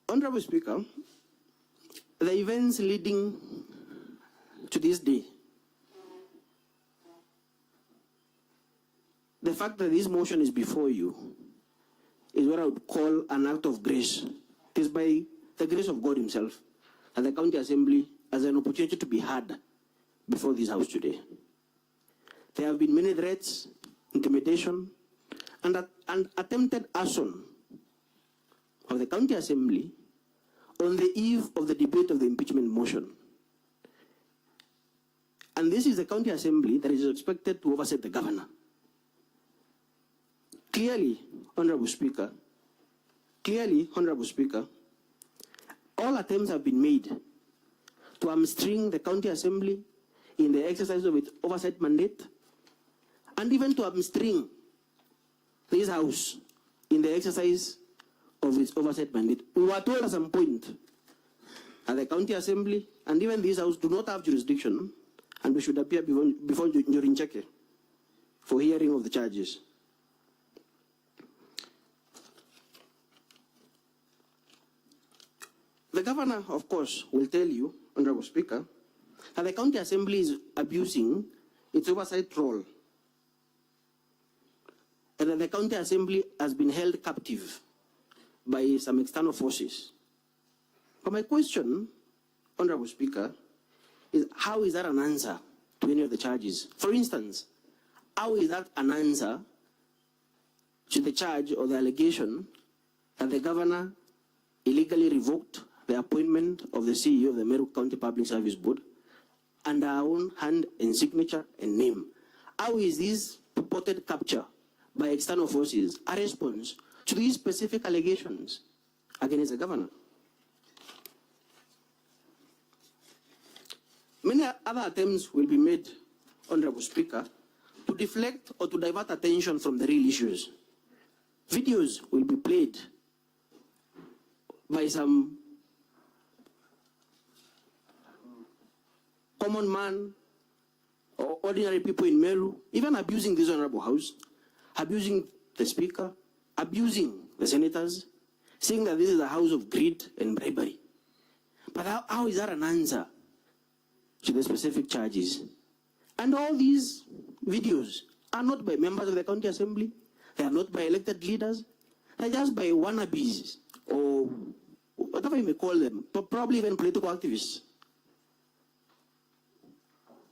Speaker 7: Honorable Speaker, the events leading to this day, the fact that this motion is before you is what I would call an act of grace. It is by the grace of God himself that the County Assembly has an opportunity to be heard before this House today. There have been many threats, intimidation, and attempted arson of the County Assembly on the eve of the debate of the impeachment motion. And this is the County Assembly that is expected to oversee the governor. Clearly, Honorable Speaker, all attempts have been made to hamstring the County Assembly in the exercise of its oversight mandate, and even to hamstring this House in the exercise of its oversight mandate. We were told at some point that the County Assembly and even this House do not have jurisdiction, and we should appear before Nyorincheke for hearing of the charges. The governor, of course, will tell you, Honorable Speaker, that the County Assembly is abusing its oversight role, and that the County Assembly has been held captive by some external forces. But my question, Honorable Speaker, is how is that an answer to any of the charges? For instance, how is that an answer to the charge or the allegation that the governor illegally revoked the appointment of the CEO of the Meru County Public Service Board under our own hand and signature and name? How is this purported capture by external forces a response to these specific allegations against the governor? Many other attempts will be made, Honorable Speaker, to deflect or to divert attention from the real issues. Videos will be played by some common man or ordinary people in Meru, even abusing this Honorable House, abusing the Speaker, abusing the senators, saying that this is a house of greed and bribery. But how is that an answer to the specific charges? And all these videos are not by members of the County Assembly, they are not by elected leaders, they're just by wannabes, or whatever you may call them, but probably even political activists.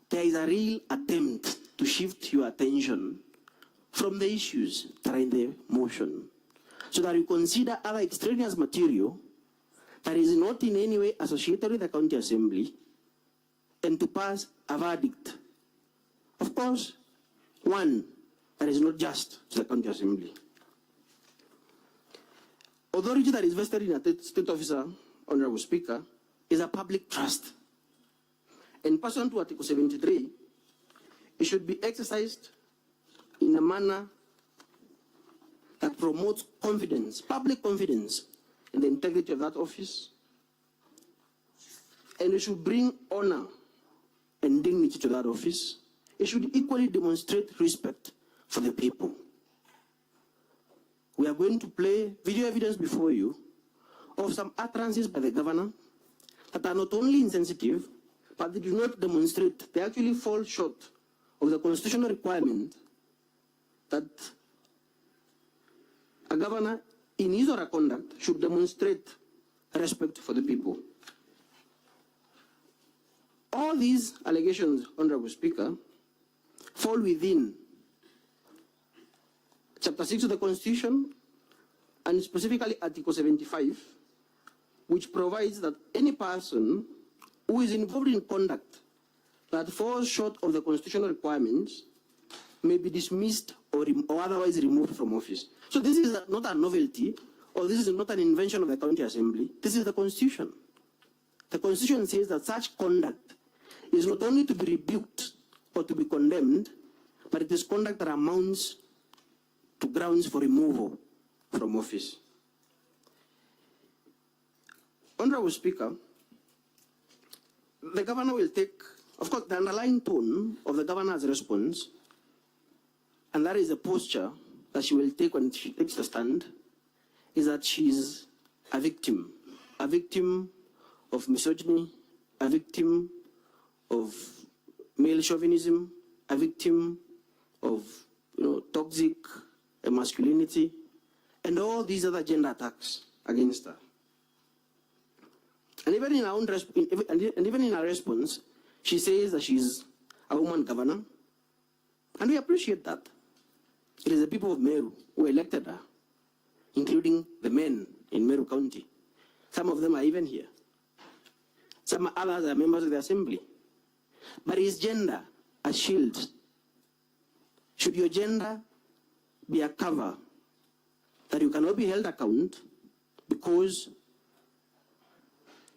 Speaker 7: There is a real attempt to shift your attention from the issues that are in the motion, so that you consider other extraneous material that is not in any way associated with the County Assembly, and to pass a verdict. Of course, one that is not just to the County Assembly. Authority that is vested in a state officer, Honorable Speaker, is a public trust. And pursuant to Article 73, it should be exercised in a manner that promotes confidence, public confidence, in the integrity of that office, and it should bring honor and dignity to that office. It should equally demonstrate respect for the people. We are going to play video evidence before you of some utterances by the governor that are not only insensitive, but they do not demonstrate, they actually fall short of the constitutional requirement that a governor in his or her conduct should demonstrate respect for the people. All these allegations, Honorable Speaker, fall within Chapter 6 of the Constitution, and specifically Article 75, which provides that any person who is involved in conduct that falls short of the constitutional requirements may be dismissed or otherwise removed from office. So this is not a novelty, or this is not an invention of the County Assembly. This is the Constitution. The Constitution says that such conduct is not only to be rebuked or to be condemned, but it is conduct that amounts to grounds for removal from office. Honorable Speaker, the governor will take, of course, the underlying tone of the governor's response, and that is the posture that she will take when she takes the stand, is that she's a victim of misogyny, a victim of male chauvinism, a victim of toxic masculinity, and all these other gender attacks against her. And even in her own and even in her response, she says that she's a woman governor, and we appreciate that. It is the people of Meru who elected her, including the men in Meru County. Some of them are even here. Some others are members of the assembly. But is gender a shield? Should your gender be a cover that you cannot be held account because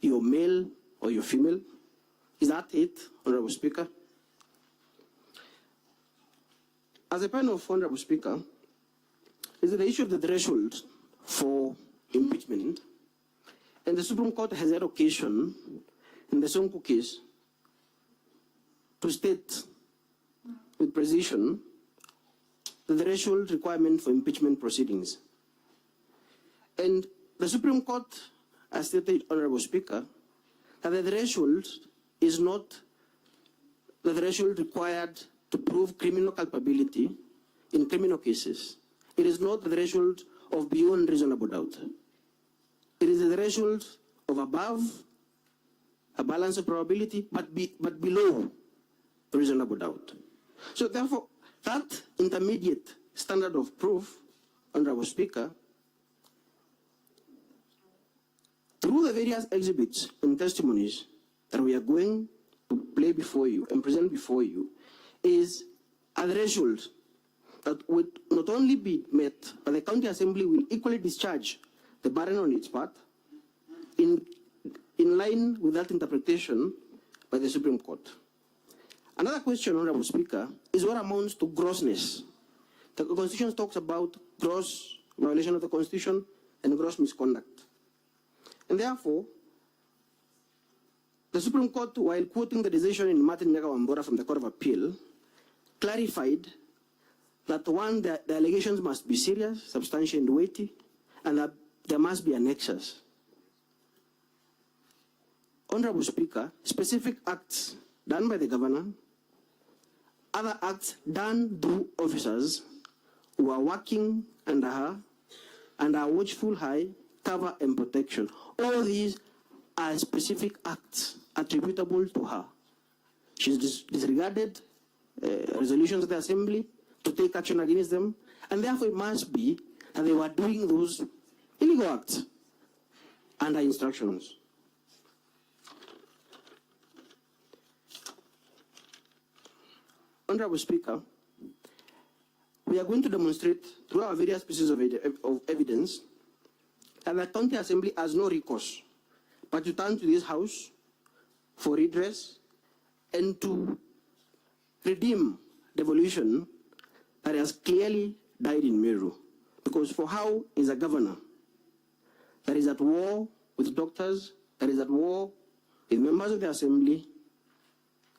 Speaker 7: you're male or you're female? Is that it, Honorable Speaker? As a panel of Honorable Speaker, is the issue of the threshold for impeachment. And the Supreme Court has had occasion in the Sonko case to state with precision the threshold requirement for impeachment proceedings. And the Supreme Court has stated, Honorable Speaker, that the threshold is not the threshold required to prove criminal culpability in criminal cases. It is not the threshold of beyond reasonable doubt. It is the threshold of above a balance of probability, but below reasonable doubt. So therefore, that intermediate standard of proof, Honorable Speaker, through the various exhibits and testimonies that we are going to play before you and present before you, is a threshold that would not only be met, but the County Assembly will equally discharge the burden on its part in line with that interpretation by the Supreme Court. Another question, Honorable Speaker, is what amounts to grossness. The Constitution talks about gross violation of the Constitution and gross misconduct. And therefore, the Supreme Court, while quoting the decision in Martin Nyaka-Wambora from the Court of Appeal, clarified that one, the allegations must be serious, substantial and weighty, and that there must be a nexus. Honorable Speaker, specific acts done by the governor, other acts done through officers who are working under her, and her watchful eye, cover and protection. All these are specific acts attributable to her. She's disregarded resolutions of the Assembly to take action against them, and therefore it must be that they were doing those illegal acts under instructions. Honorable Speaker, we are going to demonstrate through our various pieces of evidence that the County Assembly has no recourse but to turn to this House for redress and to redeem devolution that has clearly died in Meru. Because for how is a governor that is at war with doctors, that is at war with members of the Assembly,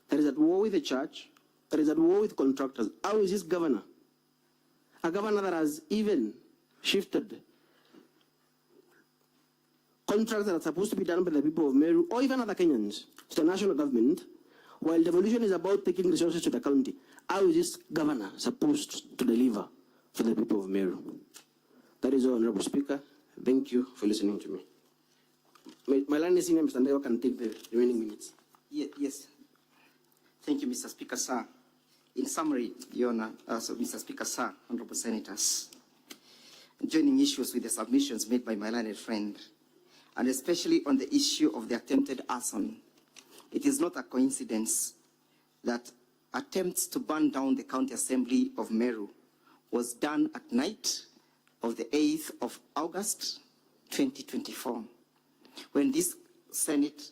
Speaker 7: that is at war with the church, that is at war with contractors? How is this governor? A governor that has even shifted contracts that are supposed to be done by the people of Meru or even other Kenyans to the national government, while devolution is about taking resources to the county. How is this governor supposed to deliver for the people of Meru? That is all, Honorable Speaker. Thank you for listening to me. My line is in, Mr. Ndeo can take the remaining minutes.
Speaker 2: Yes. Thank you, Mr. Speaker, sir. In summary, Your Honor, Mr. Speaker, sir, Honorable Senators, joining issues with the submissions made by my learned friend, and especially on the issue of the attempted arson, it is not a coincidence that attempts to burn down the County Assembly of Meru was done at night of the 8th of August, 2024, when this Senate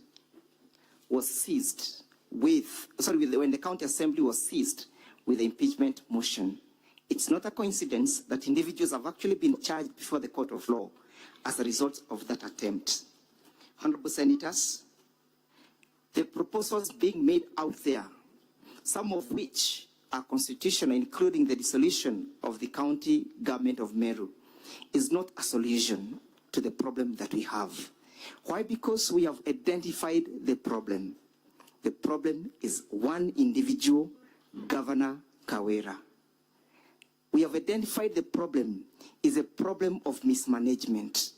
Speaker 2: was seized when the County Assembly was seized with the impeachment motion. It's not a coincidence that individuals have actually been charged before the court of law as a result of that attempt. Honorable Senators, the proposals being made out there, some of which are constitutional, including the dissolution of the county government of Meru, is not a solution to the problem that we have. Why? Because we have identified the problem. The problem is one individual, Governor Kawira. We have identified the problem is a problem of mismanagement.